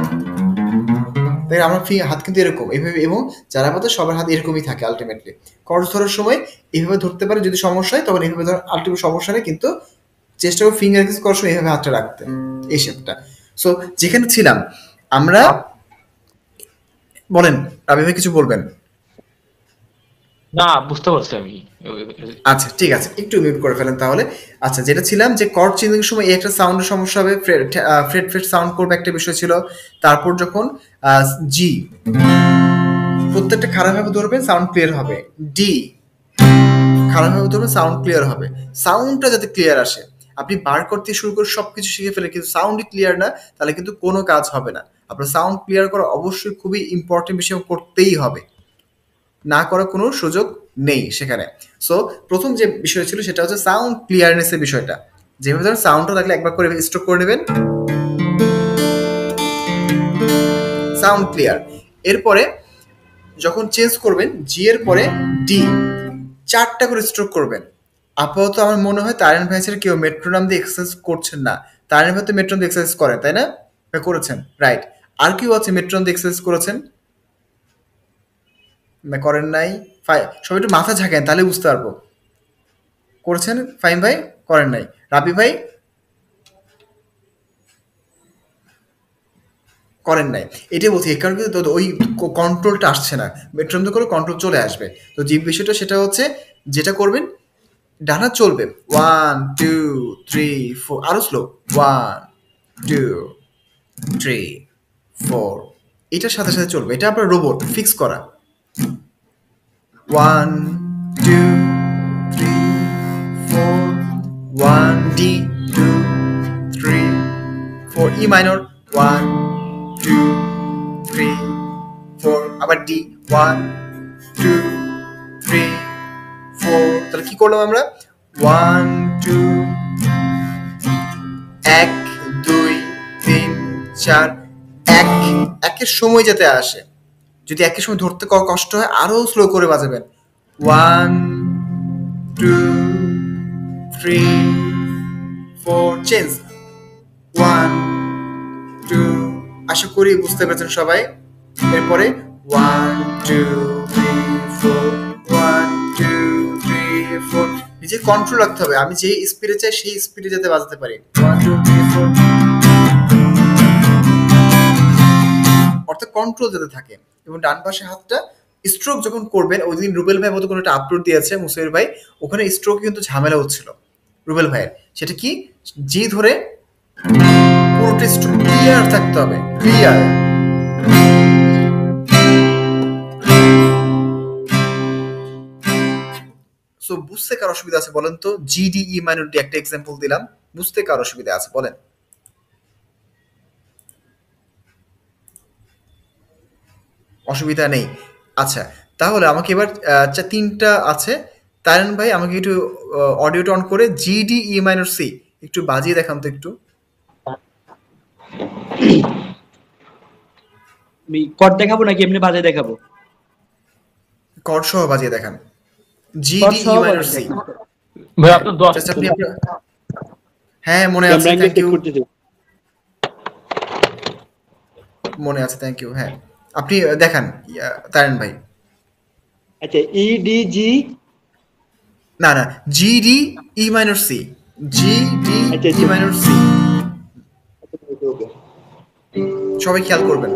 তাই আমার হাত কিন্তু এরকম এইভাবে, এবং যারা পাতে সবার হাত এরকমই থাকে আলটিমেটলি। কর্স ধরার সময় এইভাবে ধরতে পারে, যদি সমস্যা হয় তখন এইভাবে ধর, আলটিমেট সমস্যা নেই, কিন্তু চেষ্টা করো ফিঙ্গার এক্সারসাইজ করার সময় এইভাবে হাতটা রাখতে, এই শেপটা। সো যেখানে ছিলাম আমরা, বলেন রাবি ভাই কিছু বলবেন? না বুঝতে পারছি আমি। আচ্ছা ঠিক আছে, একটু মিউট করে ফেলেন তাহলে। আচ্ছা, যেটা ছিলাম যে কর্ড চেঞ্জিং সময় এই একটা সাউন্ডের সমস্যা হবে, ফ্রেড ফ্রেড সাউন্ড করবে একটা বিষয় ছিল। তারপর যখন জি, প্রত্যেকটা খারাপভাবে ধরবেন সাউন্ড ক্লিয়ার হবে। ডি খারাপভাবে ধরবেন সাউন্ড ক্লিয়ার হবে। সাউন্ডটা যাতে ক্লিয়ার আসে, আপনি বার করতে শুরু করে সব কিছু শিখে ফেলে কিন্তু সাউন্ডই ক্লিয়ার না, তাহলে কিন্তু কোনো কাজ হবে না। আপনার সাউন্ড ক্লিয়ার করা অবশ্যই খুবই ইম্পর্টেন্ট বিষয়, করতেই হবে, না করার কোনো সুযোগ নেই সেখানে। সো প্রথম যে বিষয় ছিল সেটা হচ্ছে সাউন্ড ক্লিয়ারনেসের বিষয়টা। যেভাবে ধরেন সাউন্ডটা থাকলে একবার করে স্ট্রোক করে নেবেন, সাউন্ড ক্লিয়ার। এরপরে যখন চেঞ্জ করবেন জি এর পরে ডি, 4টা করে স্ট্রোক করবেন। আপাতত আমার মনে হয় তারিন ভাই ছাড়া কেউ মেট্রোনাম দিয়ে এক্সারসাইজ করছেন না। তারিন ভাই তো মেট্রোনাম দিয়ে এক্সারসাইজ করেন তাই না? করেছেন, রাইট। আর কেউ আছে মেট্রোনাম দিয়ে এক্সারসাইজ করেছেন না করেন নাই? সবাই একটু মাথা ঝাঁকেন তাহলে বুঝতে পারবো। করেছেন ফাইম ভাই? করেন নাই। রাবি ভাই করেন নাই। এটাই বলছি, এই কারণে কিন্তু ওই কন্ট্রোলটা আসছে না। মেট্রোনাম দিয়ে করে কন্ট্রোল চলে আসবে। তো যে বিষয়টা সেটা হচ্ছে, যেটা করবেন ডানা চলবে 1 2 3 4, আরো স্লো 1 2 3 4, এটার সাথে সাথে চলবে। এটা আপনার রোবট ফিক্স করা 1 2 3 4 1 ডি 2 3 4 ই মাইনর 1 2 3 4, আবার ডি 1 2 3 4। তাহলে কি করলাম আমরা? 1 2 1 2 3 4, একের সময় যাতে আসে। যদি একের সময় ধরতে কষ্ট হয় আরো স্লো করে বাজাবেন 1 2 3 4, চেঞ্জ 1 2। আশা করি বুঝতে পেরেছেন সবাই। এরপরে 1 2 3 4 1 2 3 4, নিজে কন্ট্রোল রাখতে হবে, আমি যে স্পিডে চাই সেই স্পিডে যাতে বাজাতে পারি 1 2 3 4, অর্থাৎ কন্ট্রোল যাতে থাকে। এবং ডান পাশে হাতটা স্ট্রোক যখন করবেন, ওই দিন রুবেল ভাই মতো কোনো একটা আপলোড দিয়েছে মুসাইর ভাই, ওখানে স্ট্রোক কিন্তু ঝামেলা হচ্ছিল রুবেল ভাইয়ের। সেটা কি, জি ধরে পুরোটা স্ট্রোক ক্লিয়ার থাকতে হবে, ক্লিয়ার। সো বুঝতে কার অসুবিধা আছে বলেন তো? জিডিই মাইনর ডি একটা এক্সাম্পল দিলাম, বুঝতে কার অসুবিধা আছে বলেন? অসুবিধা নেই। আচ্ছা, তাহলে আমাকে এবার 3টা আছে। তারিন ভাই আমাকে একটু অডিওটা অন করে জিডি ই মাইনর সি একটু বাজিয়ে দেখান তো একটু। আমি কর দেখাবো নাকি এমনি বাজে দেখাবো? কর্ড সহ বাজিয়ে দেখান, জিডি ই মাইনর সি। ভাই আপনার 10 আপনি হ্যাঁ মনে আছে, থ্যাংক ইউ, মনে আছে, থ্যাংক ইউ। হ্যাঁ আপনি দেখান তারিন ভাই। আচ্ছা, ই ডি জি না না, G D E minor C, G D আচ্ছা, ই আচ্ছা। Minor C, okay, okay. সবাই খেয়াল করবেন।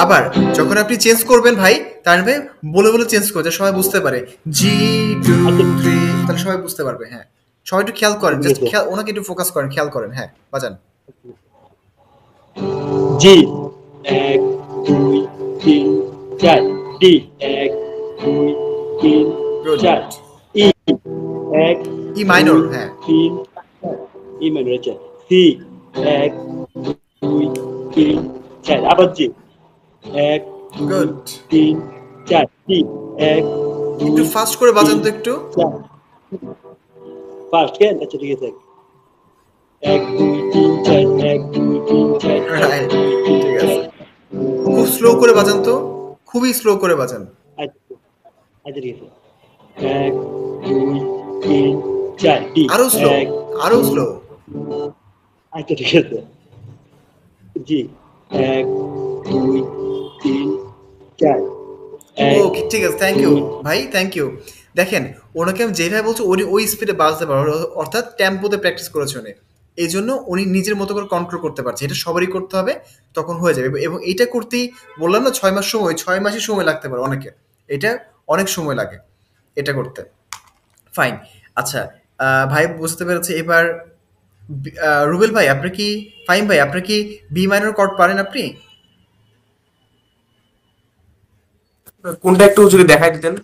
আবার যখন আপনি চেঞ্জ করবেন ভাই, তার মানে বলে বলে চেঞ্জ করতে সবাই বুঝতে পারে, জি 2 3, তাহলে সবাই বুঝতে পারবে। হ্যাঁ, সবাই একটু খেয়াল করেন, ঠিক জাস্ট আছে। খেয়াল, ওনাকে একটু ফোকাস করেন, খেয়াল করেন। হ্যাঁ, বাজান। জি 1 2 3 4, ডি 1 2 3 গুড। 4, ই 1 ই মাইনর, 2 হ্যাঁ 3 4, ই মাইনর। আচ্ছা, সি 1 2 3 4, আবার জি 1 2 গুড। 3 4, জি 1 একটু 2 ফাস্ট করে বাজান 3 তো একটু। 4, ফার্স্ট কেন? আচ্ছা, ঠিক আছে। 1 2 3 4, 1 2 3 4, 1 রাইট, 2 3 ঠিক 4। আছে। খুব স্লো করে বাজান তো, খুবই স্লো করে বাজান। আচ্ছা, আচ্ছা, ঠিক আছে। 1 2 3 4, ডি আরো স্লো, 1 আরো 2। স্লো। আচ্ছা, ঠিক আছে। জি 1 2 3 4, 1 ওকে, ঠিক আছে, থ্যাংক ইউ 2। ভাই, থ্যাংক ইউ। দেখেন, ওনাকে আমি যেভাবে বলছি উনি ওই স্পিডে বাজতে পারবে, অর্থাৎ টেম্পোতে প্র্যাকটিস করেছে উনি, এই জন্য উনি নিজের মতো করে কন্ট্রোল করতে পারছে। এটা সবারই করতে হবে, তখন হয়ে যাবে। এবং এটা করতেই বললাম না, 6 মাস সময়, 6 মাসই সময় লাগতে পারে অনেকে, এটা অনেক সময় লাগে এটা করতে। ফাইন। আচ্ছা, ভাই বুঝতে পেরেছে। এবার রুবেল ভাই, আপনি কি, ফাইন ভাই, আপনি কি বি মাইনর কর্ড পারেন আপনি? কোনটা একটু যদি দেখাই দিতেন।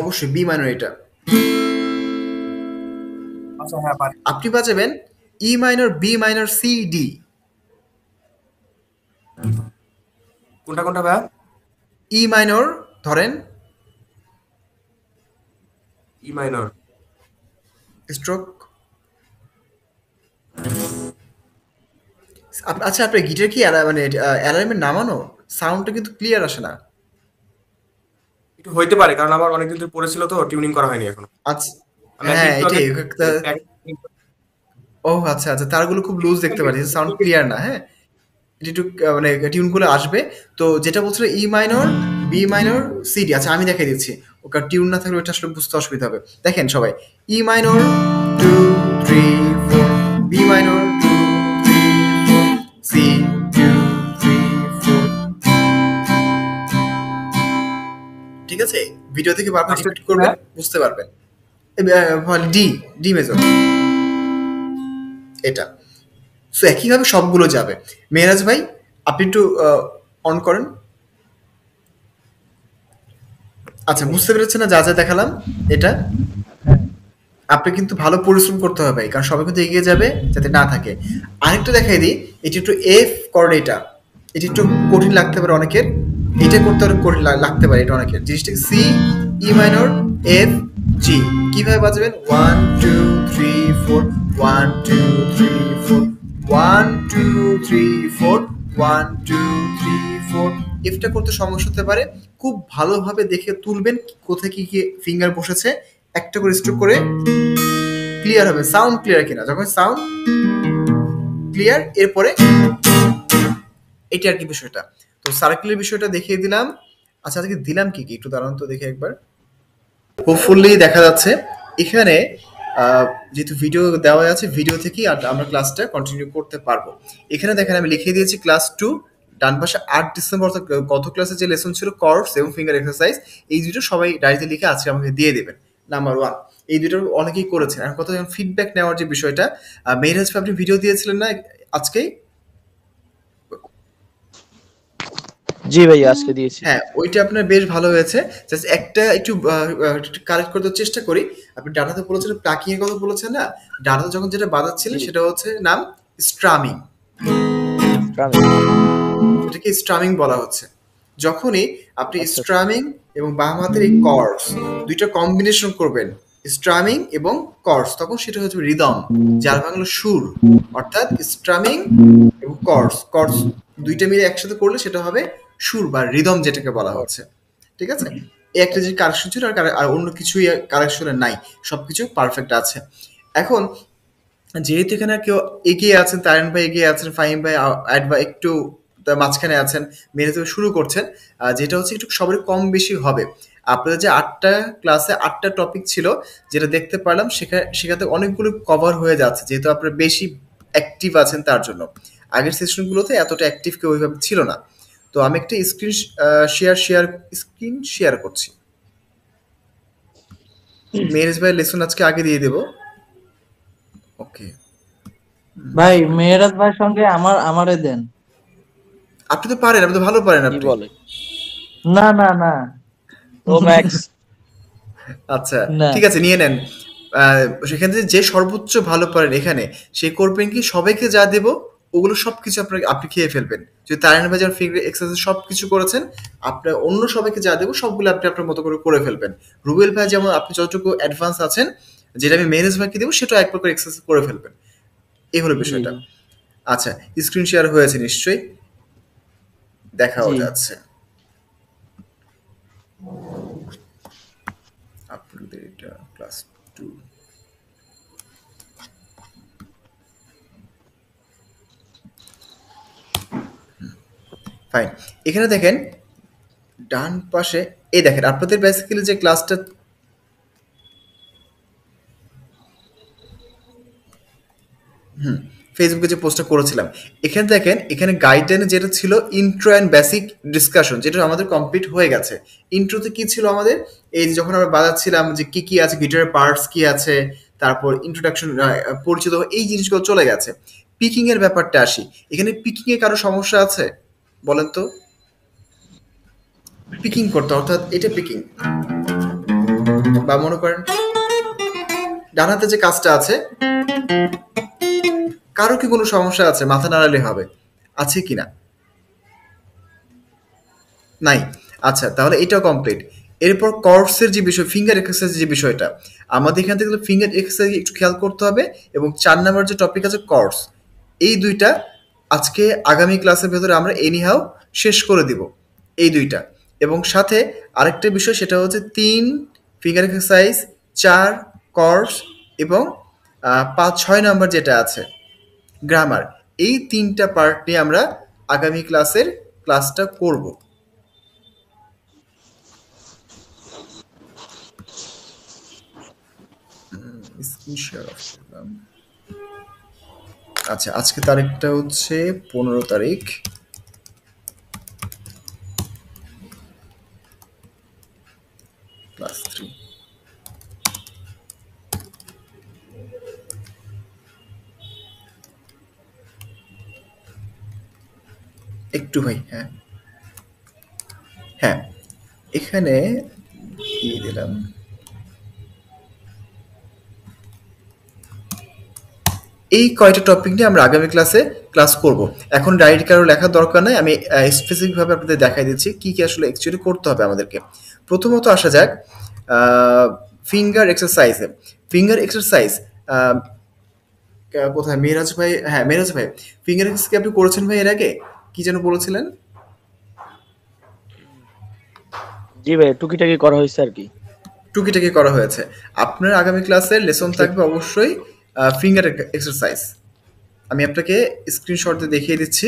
অবশ্যই বি মাইনর এটা। আচ্ছা, হ্যাঁ পারি। আপনি বাজাবেন E minor, B minor, C, D. কোনটা কোনটা ভাইয়া? ই মাইনর ধরেন, ই মাইনর, স্ট্রোক। আচ্ছা, আপনার গিটার কি মানে অ্যালার্মে নামানো? সাউন্ডটা কিন্তু ক্লিয়ার আসে না। একটু হইতে পারে কারণ আমার অনেকদিন ধরে পড়েছিল তো, টিউনিং করা হয়নি এখনো। আচ্ছা, আমি আজকে হ্যাঁ একটু আগে এটাই। practice- ও আচ্ছা আচ্ছা, তারগুলো খুব লুজ দেখতে পাচ্ছি, সাউন্ড ক্লিয়ার না। হ্যাঁ, এটা একটু মানে টিউনগুলো আসবে। তো যেটা বলছিল E minor, B minor, C D. আচ্ছা, আমি দেখাই দিচ্ছি, ওকে টিউন না থাকলে ওটা আসলে বুঝতে অসুবিধা হবে। দেখেন সবাই, E minor 2 3 4, B minor 2 3 4, C 2 3 4। ঠিক আছে, ভিডিও থেকে বারবার রিপিট করবেন, বুঝতে পারবেন। ডি, ডি মেজর, এটা। সো একইভাবে সবগুলো যাবে। মেহরাজ ভাই, আপনি একটু অন করেন। আচ্ছা, বুঝতে পেরেছেন না যা যা দেখালাম? এটা আপনি কিন্তু ভালো পরিশ্রম করতে হবে, কারণ সবাই কিন্তু এগিয়ে যাবে যাতে না থাকে। আরেকটা দেখাই দিই, এটি একটু এফ কর্ড, এটা এটি একটু কঠিন লাগতে পারে অনেকের, এটা করতে অনেক কঠিন লাগতে পারে এটা অনেকের। জিনিসটা সি, ই মাইনর, এফ, জি। কিভাবে বাজাবেন? 1 2 3 4, 1 2 3 4, 1 2 3 4, 1 2 3 4। এফটা করতে সমস্যা হতে পারে, খুব ভালোভাবে দেখে তুলবেন কোথায় কি কি ফিঙ্গার বসেছে, একটা করে স্ট্রোক করে ক্লিয়ার হবে, সাউন্ড ক্লিয়ার কিনা। যখন সাউন্ড ক্লিয়ার, এরপরে এটা আর কি বিষয়টা। তো সার্কেলের বিষয়টা দেখিয়ে দিলাম। আচ্ছা, আজকে দিলাম কি কি একটু দাঁড়ান তো দেখে একবার। হোপফুলি দেখা যাচ্ছে এখানে, যেহেতু ভিডিও দেওয়া আছে, ভিডিও থেকেই আমরা ক্লাসটা কন্টিনিউ করতে পারবো। এখানে দেখেন আমি লিখে দিয়েছি ক্লাস 2, ডান পাশে 8 ডিসেম্বর, অর্থাৎ গত ক্লাসে যে লেসন ছিল কর্ডস এবং ফিঙ্গার এক্সারসাইজ, এই দুটো সবাই ডায়েরিতে লিখে আজকে আমাকে দিয়ে দেবেন। নাম্বার 1, এই দুটো অনেকেই করেছেন। আর কথা ফিডব্যাক নেওয়ার যে বিষয়টা, মেহরাজ ভাই আপনি ভিডিও দিয়েছিলেন না আজকেই? জি ভাই আজকে দিয়েছি। হ্যাঁ, ওইটা আপনার বেশ ভালো হয়েছে। জাস্ট একটা একটু কারেক্ট করতে চেষ্টা করি। আপনি ডাটাতে বলেছেন, প্লাকিং এর কথা বলেছেন না? ডাটাতে যখন যেটা বাজাচ্ছিলেন সেটা হচ্ছে নাম স্ট্রামিং। এটাকে স্ট্রামিং বলা হচ্ছে। যখনই আপনি স্ট্রামিং এবং বাম হাতের এই কর্ডস দুইটা কম্বিনেশন করবেন, স্ট্রামিং এবং কর্ডস, তখন সেটা হচ্ছে রিদম, যার বাংলা সুর। অর্থাৎ স্ট্রামিং এবং কর্ডস, কর্ডস দুইটা মিলে একসাথে করলে সেটা হবে সুর বা রিদম, যেটাকে বলা হচ্ছে। ঠিক আছে, এই একটা যে কারেকশন ছিল, আর অন্য কিছুই কারেকশনে নাই, সবকিছু পারফেক্ট আছে। এখন যেহেতু এখানে কেউ এগিয়ে আছেন, তারিন ভাই এগিয়ে আছেন, ফাহিম ভাই একটু তার মাঝখানে আছেন, মেরে থেকে শুরু করছেন, যেটা হচ্ছে একটু সবারই কম বেশি হবে। আপনাদের যে 8টা ক্লাসে 8টা টপিক ছিল, যেটা দেখতে পারলাম সেখানে অনেকগুলো কভার হয়ে যাচ্ছে, যেহেতু আপনারা বেশি অ্যাক্টিভ আছেন তার জন্য। আগের সেশনগুলোতে এতটা অ্যাক্টিভ কেউ ওইভাবে ছিল না। তো আমি একটা স্ক্রিন শেয়ার করছি। মেরেজ ভাই লেসন আজকে আগে দিয়ে দেবো। ওকে ভাই মেহেরাজ ভাইয়ের সঙ্গে আমারে দেন। আপনি তো পারেন, আপনি তো ভালো পারেন কি আপনি। বলে না না না ও ম্যাক্স আচ্ছা না ঠিক আছে, নিয়ে নেন। সেখানে যে সর্বোচ্চ ভালো পারেন এখানে, সে করবেন কি, সবাইকে যা দেব ওগুলো সবকিছু আপনি খেয়ে ফেলবেন। যদি তারিন ভাই যেমন ফিঙ্গার এক্সারসাইজ সবকিছু করেছেন, আপনার অন্য সবাইকে যা দেবো সবগুলো আপনি আপনার মতো করে ফেলবেন। রুবেল ভাই যেমন আপনি যতটুকু অ্যাডভান্স আছেন, যেটা আমি মেহেরাজ ভাইকে দেবো সেটা এক প্রকার এক্সারসাইজ করে ফেলবেন। এই হলো বিষয়টা। আচ্ছা, স্ক্রিন শেয়ার হয়েছে নিশ্চয়ই, দেখাও জি যাচ্ছে আপনাদের এটা ক্লাস 2। ফাইন, এখানে দেখেন ডান পাশে, এই দেখেন আপনাদের বেসিক্যালি যে ক্লাসটা ফেসবুকে যে পোস্টটা করেছিলাম, এখানে দেখেন, এখানে গাইডলাইনে যেটা ছিল ইন্ট্রো অ্যান্ড বেসিক ডিসকাশন, যেটা আমাদের কমপ্লিট হয়ে গেছে। ইন্ট্রোতে কি ছিল আমাদের, এই যে যখন আমরা বাজাচ্ছিলাম যে কি কি আছে, গিটারের পার্টস কি আছে, তারপর ইন্ট্রোডাকশন, পরিচিত এই জিনিসগুলো চলে গেছে। পিকিং এর ব্যাপারটা আসি, এখানে পিকিং এ কারো সমস্যা আছে বলেন তো? পিকিং করতে, অর্থাৎ এটা পিকিং, বা মনে করেন ডান হাতে যে কাজটা আছে, কারো কি কোনো সমস্যা আছে? মাথা নাড়ালে হবে, আছে কিনা? নাই। আচ্ছা, তাহলে এটাও কমপ্লিট। এরপর কর্ডসের যে বিষয়, ফিঙ্গার এক্সারসাইজ যে বিষয়টা, আমাদের এখান থেকে ফিঙ্গার এক্সারসাইজ একটু খেয়াল করতে হবে। এবং 4 নাম্বার যে টপিক আছে কর্ডস, এই দুইটা আজকে আগামী ক্লাসের ভেতরে আমরা এনিহাও শেষ করে দিব, এই দুইটা। এবং সাথে আরেকটা বিষয়, সেটা হচ্ছে 3 ফিঙ্গার এক্সারসাইজ, 4 কর্ডস, এবং 5-6 নাম্বার যেটা আছে গ্রামার, এই 3টা পার্ট নিয়ে আমরা আগামী ক্লাসটা করব। স্ক্রিন শেয়ার অফ করলাম। আচ্ছা, আজকে তারিখটা হচ্ছে 15 তারিখ। ক্লাস 3 একটু ভাই, হ্যাঁ হ্যাঁ, এখানে দিয়ে দিলাম। এই কয়টা টপিক নিয়ে আমরা আগামী ক্লাস করব। এখন ডায়েরি কারো লেখার দরকার নাই, আমি স্পেসিফিকভাবে আপনাদের দেখাই দিচ্ছি কি কি আসলে অ্যাকচুয়ালি করতে হবে আমাদেরকে। প্রথমত আসা যাক ফিঙ্গার এক্সারসাইজে। ফিঙ্গার এক্সারসাইজ কোথায় মেরাজ ভাই? হ্যাঁ মেরাজ ভাই, ফিঙ্গার এক্সারসাইজ কি আপনি করেছেন ভাই এর আগে? কি যেন বলেছিলেন? জি ভাই টুকিটাকি করা হয়েছে আর কি। টুকিটাকি করা হয়েছে। আপনার আগামী ক্লাসে লেসন থাকবে অবশ্যই ফিঙ্গার এক্সারসাইজ। আমি আপনাকে স্ক্রিনশট দিয়ে দেখিয়ে দিচ্ছি।